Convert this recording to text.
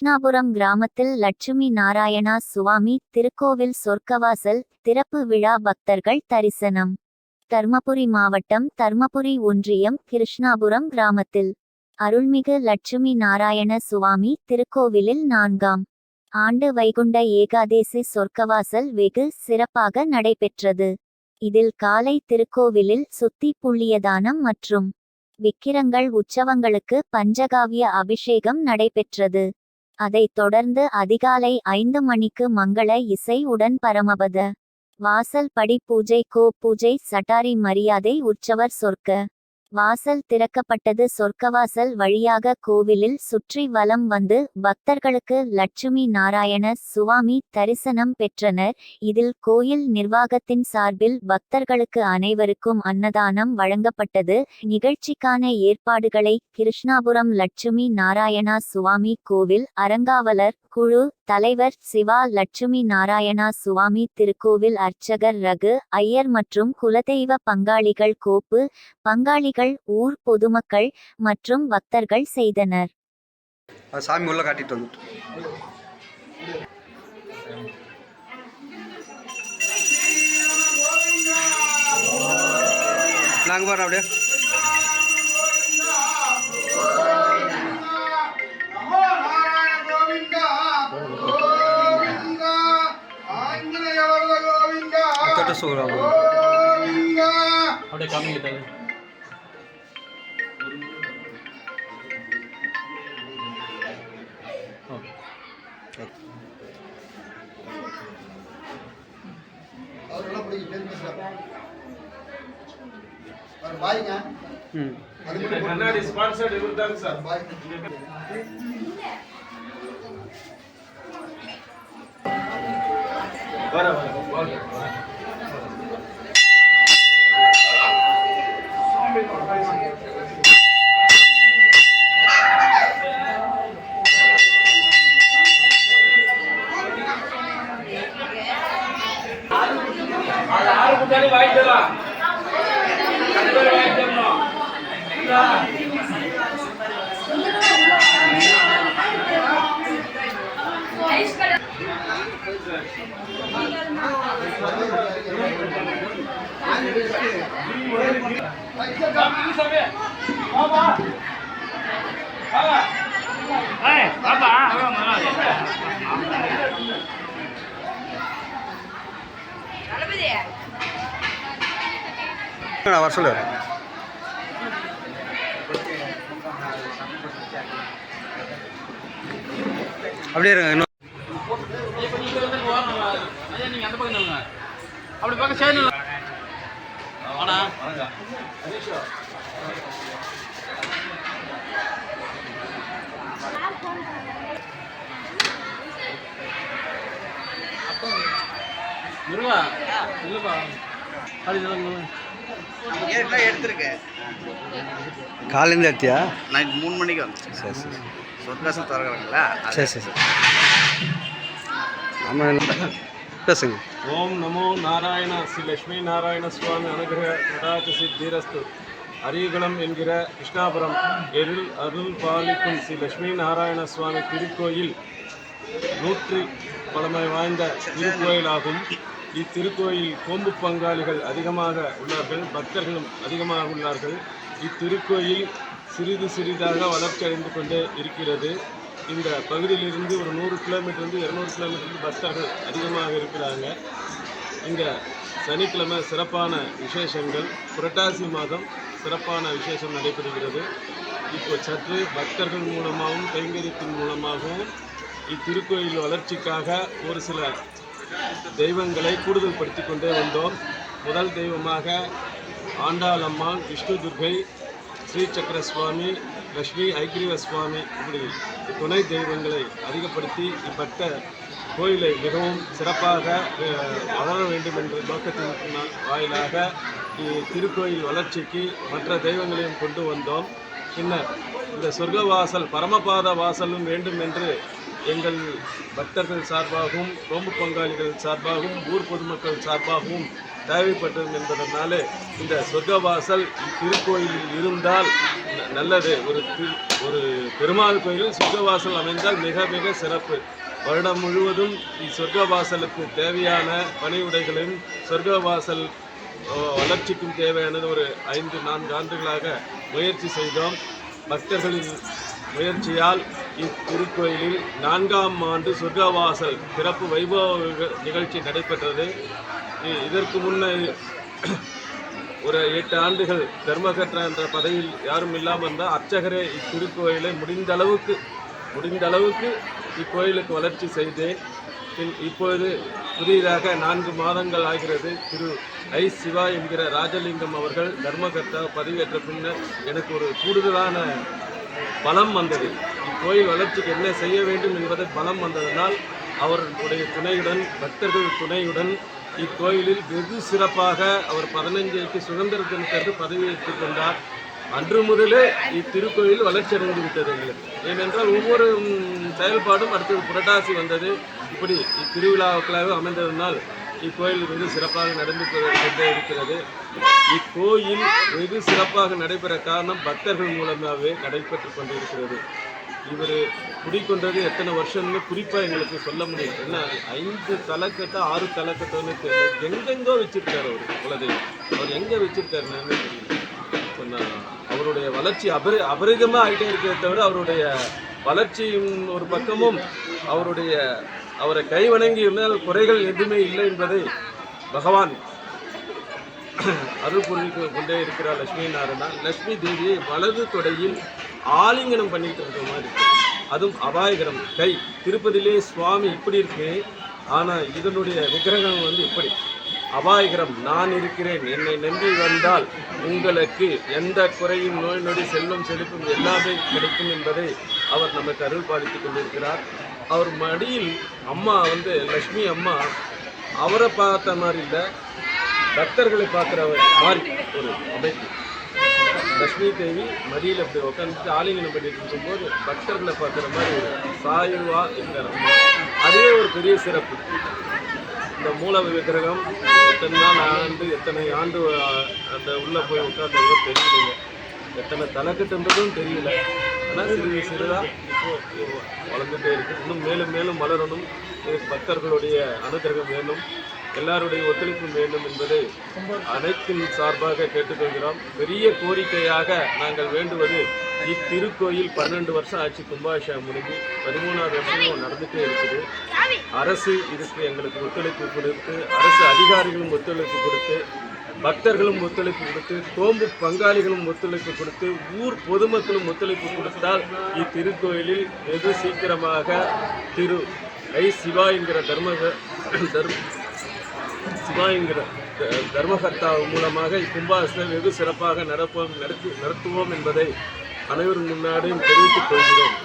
கிருஷ்ணாபுரம் கிராமத்தில் லட்சுமி நாராயணா சுவாமி திருக்கோவில் சொர்க்கவாசல் திறப்பு விழா பக்தர்கள் தரிசனம். தர்மபுரி மாவட்டம் தர்மபுரி ஒன்றியம் கிருஷ்ணாபுரம் கிராமத்தில் அருள்மிகு லட்சுமி நாராயண சுவாமி திருக்கோவிலில் 4ஆம் ஆண்டு வைகுண்ட ஏகாதேசி சொர்க்கவாசல் வெகு சிறப்பாக நடைபெற்றது. இதில் காலை திருக்கோவிலில் சுத்தி புள்ளியதானம் மற்றும் விக்கிரங்கள் உற்சவங்களுக்கு பஞ்சகாவிய அபிஷேகம் நடைபெற்றது. அதைத் தொடர்ந்து அதிகாலை 5 மணிக்கு மங்கள இசை உடன் பரமபத வாசல் படி பூஜை பூஜை சட்டாரி மரியாதை உற்சவர் சொர்க்க வாசல் திறக்கப்பட்டது. சொர்க்கவாசல் வழியாக கோவிலில் சுற்றி வலம் வந்து பக்தர்களுக்கு லட்சுமி நாராயண சுவாமி தரிசனம் பெற்றனர். இதில் கோயில் நிர்வாகத்தின் சார்பில் பக்தர்களுக்கு அனைவருக்கும் அன்னதானம் வழங்கப்பட்டது. நிகழ்ச்சிக்கான ஏற்பாடுகளை கிருஷ்ணாபுரம் லட்சுமி நாராயணா சுவாமி கோவில் அறங்காவலர் குழு தலைவர் சிவா, லட்சுமி நாராயணா சுவாமி திருக்கோவில் அர்ச்சகர் ரகு ஐயர் மற்றும் குலதெய்வ பங்காளிகள் ஊர் பொதுமக்கள் மற்றும் பக்தர்கள் செய்தனர். சாமி உள்ள காட்டிட்டு வந்துட்டு நாங்க பாரு அப்படியே அப்படியே காமிங்க. கண்ணாடி ஸ்பான்சர்ட் இவர்தான் சார். வர சொல்லு. அப்படியே இருங்க. அப்படி பார்க்க சேனல் முருகா இல்லப்பா எடுத்துருக்கேன். காலையில எடுத்தியா? நைட் 3 மணிக்கு வந்து. சரி சரி. சொர்க்காசம் திறக்கிறாங்களா? சரி சரி சரி. ஆமாம் பேசுங்க. ஓம் நமோ நாராயண ஸ்ரீ லட்சுமி நாராயண சுவாமி அனுகிரக கடாட்சி சித்தீரஸ்து. அரியகுளம் என்கிற கிருஷ்ணாபுரம் அருள் பாலிக்கும் ஸ்ரீ லட்சுமி நாராயண சுவாமி திருக்கோயில் 100 பழமை வாய்ந்த திருக்கோயிலாகும். இத்திருக்கோயில் கோம்பு பங்காளிகள் அதிகமாக உள்ளார்கள், பக்தர்களும் அதிகமாக உள்ளார்கள். இத்திருக்கோயில் சிறிது சிறிதாக வளர்ச்சி அடைந்து கொண்டே இருக்கிறது. இந்த பகுதியிலிருந்து ஒரு 100 கிலோமீட்டர்லேருந்து 200 கிலோமீட்டருக்கு பக்தர்கள் அதிகமாக இருக்கிறாங்க. இங்கே சனிக்கிழமை சிறப்பான விசேஷங்கள், புரட்டாசி மாதம் சிறப்பான விசேஷம் நடைபெறுகிறது. இப்போ சற்று பக்தர்கள் மூலமாகவும் கைங்கரியத்தின் மூலமாகவும் இத்திருக்கோயில் வளர்ச்சிக்காக ஒரு சில தெய்வங்களை கூடுதல் படுத்தி கொண்டே வந்தோம். முதல் தெய்வமாக ஆண்டாளம்மாள், விஷ்ணு துர்கை, ஸ்ரீசக்கர சுவாமி, லக்ஷ்மி ஐக்கிரீவ சுவாமி இப்படி துணை தெய்வங்களை அதிகப்படுத்தி இப்பட்ட கோயிலை மிகவும் சிறப்பாக வளர வேண்டும் என்ற நோக்கத்தின் வாயிலாக திருக்கோயில் வளர்ச்சிக்கு மற்ற தெய்வங்களையும் கொண்டு வந்தோம். பின்னர் இந்த சொர்க்கவாசல் பரமபாத வாசலும் வேண்டும் என்று எங்கள் பக்தர்கள் சார்பாகவும் கோம்பு பங்காளிகள் சார்பாகவும் ஊர் பொதுமக்கள் சார்பாகவும் தேவைப்பட்டது என்பதனாலே இந்த சொர்க்கவாசல் திருக்கோயிலில் இருந்தால் நல்லது. ஒரு பெருமாள் கோயிலில் சொர்க்கவாசல் அமைந்தால் மிக மிக சிறப்பு. வருடம் முழுவதும் சொர்க்கவாசலுக்கு தேவையான பணியுடைகளையும் சொர்க்கவாசல் வளர்ச்சிக்கும் தேவையானது ஒரு 5-4 ஆண்டுகளாக முயற்சி செய்தோம். பக்தர்களின் முயற்சியால் இத்திருக்கோயிலில் 4ஆம் ஆண்டு சொர்க்கவாசல் திறப்பு வைபவ நிகழ்ச்சி நடைபெற்றது. இதற்கு முன்ன ஒரு 8 ஆண்டுகள் தர்மகர்த்தா என்ற பதவியில் யாரும் இல்லாமல் இருந்தால் அர்ச்சகரே இத்திருக்கோயிலை முடிந்த அளவுக்கு இக்கோயிலுக்கு வளர்ச்சி செய்தேன். இப்பொழுது புதிதாக 4 மாதங்கள் ஆகிறது. திரு ஐ. சிவா என்கிற ராஜலிங்கம் அவர்கள் தர்மகர்த்தா பதவியேற்ற பின்னர் எனக்கு ஒரு கூடுதலான பலம் வந்தது. இக்கோயில் வளர்ச்சிக்கு என்ன செய்ய வேண்டும் என்பதை பலம் வந்ததனால் அவர்களுடைய துணையுடன், பக்தர்கள் துணையுடன் இக்கோயிலில் வெகு சிறப்பாக அவர் 15க்கு சுதந்திர தினத்தன்று பதவியேற்றுக் கொண்டார். அன்று முதலே இத்திருக்கோயில் வளர்ச்சி அடைந்து விட்டது எங்களுக்கு. ஏனென்றால் ஒவ்வொரு செயல்பாடும் அடுத்தது புரட்டாசி வந்தது. இப்படி இத்திருவிழாக்களாக அமைந்ததனால் இக்கோயில் வெகு சிறப்பாக நடந்து கொண்டே இருக்கிறது. இக்கோயில் வெகு சிறப்பாக நடைபெற காரணம் பக்தர்கள் மூலமாகவே நடைபெற்று கொண்டிருக்கிறது. இவர் குடிக்கொண்டது எத்தனை வருஷம்னு குறிப்பாக எங்களுக்கு சொல்ல முடியும். ஏன்னா 5 தலைக்கட்டை 6 தலைக்கட்டோன்னு தெரியல, எங்கெங்கோ வச்சிருக்காரு அவர் குலதெய்வம். அவர் எங்கே வச்சிருக்காருன்னு தெரியல. அவருடைய வளர்ச்சி அபரிதமாக ஆகிட்டே இருக்கிறத தவிர அவருடைய வளர்ச்சியும் ஒரு பக்கமும் அவரை கைவணங்கி இருந்தால் குறைகள் எதுவுமே இல்லை என்பதை பகவான் அருள் புரிந்து கொண்டே இருக்கிறார். லட்சுமி தேவியை வலது தொடையில் ஆலிங்கனம் பண்ணிட்டு இருக்கிற மாதிரி, அதுவும் அபாயகரம் கை. திருப்பதியிலே சுவாமி இப்படி இருக்கு, ஆனால் இதனுடைய விக்கிரகம் இப்படி அபாயகரம். நான் இருக்கிறேன், என்னை நம்பி வந்தால் உங்களுக்கு எந்த குறையும், நோய் நொடி, செல்வம் செழிப்பும் எல்லாமே கிடைக்கும் என்பதை அவர் நமக்கு அருள் பாலித்து கொண்டிருக்கிறார். அவர் மடியில் அம்மா லட்சுமி அம்மா அவரை பார்த்த மாதிரி இல்லை, பக்தர்களை பார்க்குற மாதிரி ஒரு அமைப்பு. லட்சுமி தேவி மடியில் அப்படி உட்காந்துட்டு ஆலிங்கனம் பண்ணிட்டு இருக்கும்போது பக்தர்களை பார்க்குற மாதிரி ஒரு சாயுவா இருக்கிற அம்மா. அதுவே ஒரு பெரிய சிறப்பு. இந்த மூல விக்கிரகம் எத்தனை ஆண்டு அந்த உள்ளே போய் உட்கார்ந்தவங்க தெரியலைங்க, எத்தனை தலைக்கட்டுன்றதும் தெரியல. ஆனால் சிறிதாக இப்போ வளர்ந்துட்டே இருக்குது. இன்னும் மேலும் மேலும் வளரணும். பக்தர்களுடைய அனுகிரகம் வேண்டும், எல்லாருடைய ஒத்துழைப்பு வேண்டும் என்பதை அனைத்தின் சார்பாக கேட்டுக்கொள்கிறோம். பெரிய கோரிக்கையாக நாங்கள் வேண்டுவது, இத்திருக்கோயில் 12 வருஷம் ஆச்சு கும்பாபிஷேகம் முடிஞ்சு, 13ஆவது வருஷமும் நடந்துகிட்டே இருக்குது. அரசு இதுக்கு எங்களுக்கு ஒத்துழைப்பு கொடுத்து, அரசு அதிகாரிகளும் ஒத்துழைப்பு கொடுத்து, பக்தர்களும் ஒத்துழைப்பு கொடுத்து, தோம்பு பங்காளிகளும் ஒத்துழைப்பு கொடுத்து, ஊர் பொதுமக்களும் ஒத்துழைப்பு கொடுத்தால் இத்திருக்கோயிலில் வெகு சீக்கிரமாக திரு ஐ. சிவா என்கிற தர்மகர்த்தா மூலமாக இக்கும்பாபிஷேகம் வெகு சிறப்பாக நடத்துவோம் என்பதை அனைவரும் முன்னாடியும் தெரிவித்துக் கொள்கிறோம்.